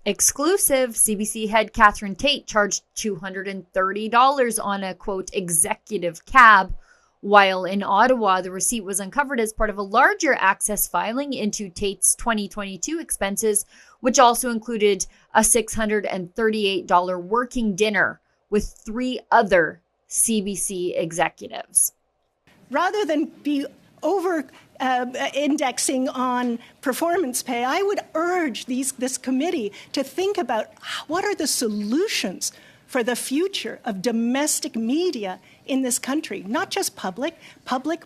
Exclusive, CBC head Catherine Tait charged $230 on a, quote, executive cab, while in Ottawa, the receipt was uncovered as part of a larger access filing into Tait's 2022 expenses, which also included a $638 working dinner with 3 other CBC executives. Rather than be over-indexing on performance pay, I would urge this committee to think about what are the solutions for the future of domestic media in this country, not just public,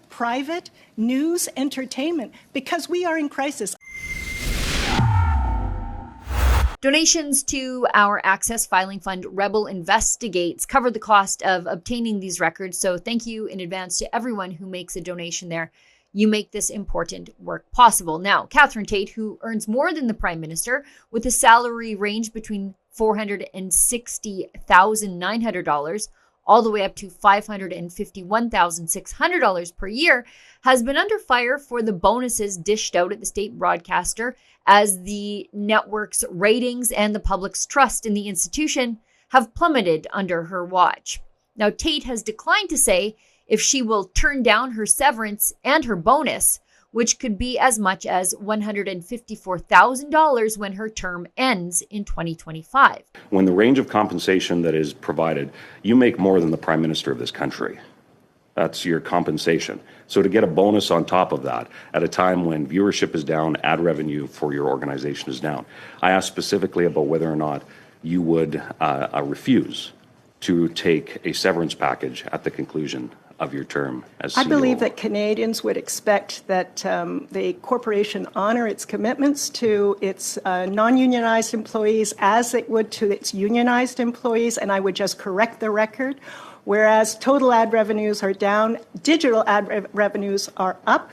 private, news, entertainment, because we are in crisis. Donations to our access filing fund, Rebel Investigates, cover the cost of obtaining these records. So thank you in advance to everyone who makes a donation there. You make this important work possible. Now, Catherine Tait, who earns more than the Prime Minister, with a salary range between $460,900 all the way up to $551,600 per year, has been under fire for the bonuses dished out at the state broadcaster as the network's ratings and the public's trust in the institution have plummeted under her watch. Now, Tait has declined to say if she will turn down her severance and her bonus, which could be as much as $154,000 when her term ends in 2025. When the range of compensation that is provided, you make more than the Prime Minister of this country. That's your compensation. So to get a bonus on top of that at a time when viewership is down, ad revenue for your organization is down, I asked specifically about whether or not you would refuse to take a severance package at the conclusion of your term as CEO. I believe that Canadians would expect that the corporation honor its commitments to its non-unionized employees as it would to its unionized employees, and I would just correct the record. Whereas total ad revenues are down, digital ad revenues are up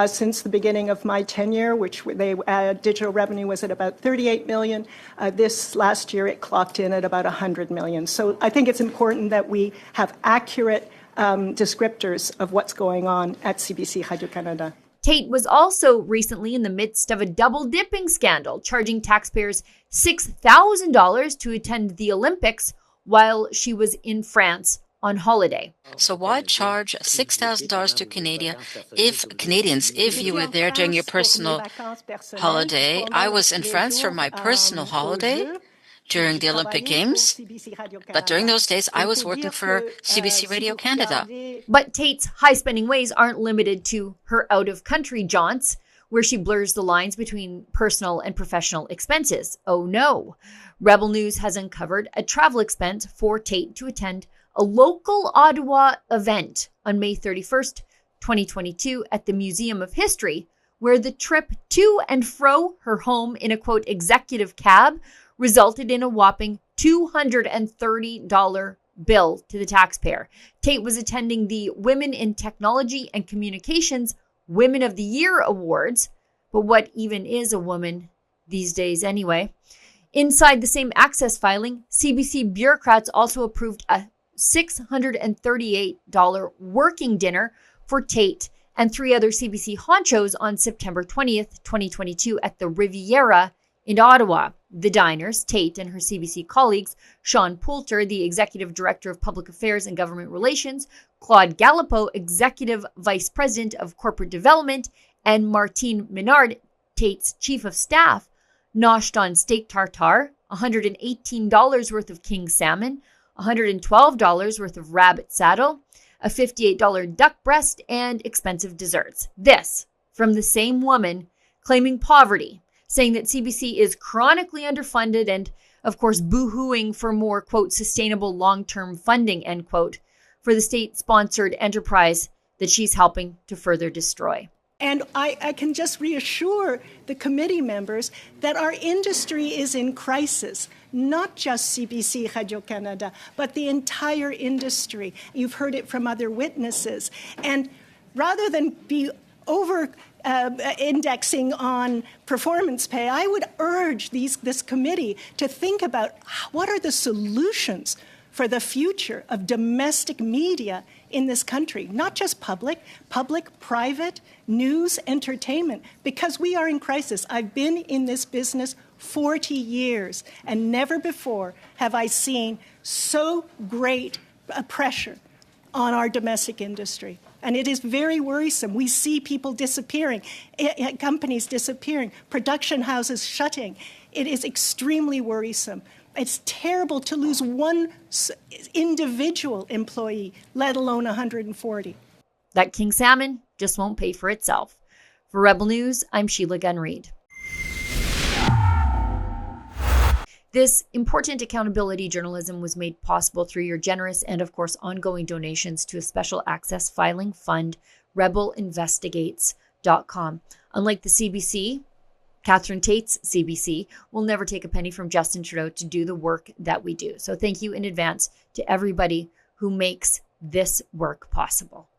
since the beginning of my tenure, which digital revenue was at about 38 million. This last year it clocked in at about 100 million. So I think it's important that we have accurate descriptors of what's going on at CBC Radio-Canada. Tait was also recently in the midst of a double-dipping scandal, charging taxpayers $6,000 to attend the Olympics while she was in France on holiday. So why charge $6,000 to Canadians if you were there during your personal holiday? I was in France for my personal holiday during the Olympic Games, but during those days I was working for CBC Radio-Canada. But Tait's high-spending ways aren't limited to her out-of-country jaunts, where she blurs the lines between personal and professional expenses. Oh no. Rebel News has uncovered a travel expense for Tait to attend a local Ottawa event on May 31st, 2022 at the Museum of History, where the trip to and fro her home in a, quote, executive cab resulted in a whopping $230 bill to the taxpayer. Tait was attending the Women in Technology and Communications Women of the Year Awards, but what even is a woman these days anyway? Inside the same access filing, CBC bureaucrats also approved a $638 working dinner for Tait and 3 other CBC honchos on September 20th, 2022 at the Riviera in Ottawa. The diners, Tait and her CBC colleagues, Sean Poulter, the Executive Director of Public Affairs and Government Relations, Claude Galipeau, Executive Vice President of Corporate Development, and Martine Menard, Tait's Chief of Staff, noshed on steak tartare, $118 worth of king salmon, $112 worth of rabbit saddle, a $58 duck breast, and expensive desserts. This from the same woman claiming poverty, saying that CBC is chronically underfunded and, of course, boo-hooing for more, quote, sustainable long-term funding, end quote, for the state-sponsored enterprise that she's helping to further destroy. And I can just reassure the committee members that our industry is in crisis, not just CBC Radio-Canada, but the entire industry. You've heard it from other witnesses. And rather than be indexing on performance pay, I would urge this committee to think about what are the solutions for the future of domestic media in this country, not just public, private, news, entertainment, because we are in crisis. I've been in this business 40 years, and never before have I seen so great a pressure on our domestic industry. And it is very worrisome. We see people disappearing, companies disappearing, production houses shutting. It is extremely worrisome. It's terrible to lose one individual employee, let alone 140. That king salmon just won't pay for itself. For Rebel News, I'm Sheila Gunn Reid. This important accountability journalism was made possible through your generous and, of course, ongoing donations to a special access filing fund, rebelinvestigates.com. Unlike the CBC, Catherine Tait's CBC will never take a penny from Justin Trudeau to do the work that we do. So thank you in advance to everybody who makes this work possible.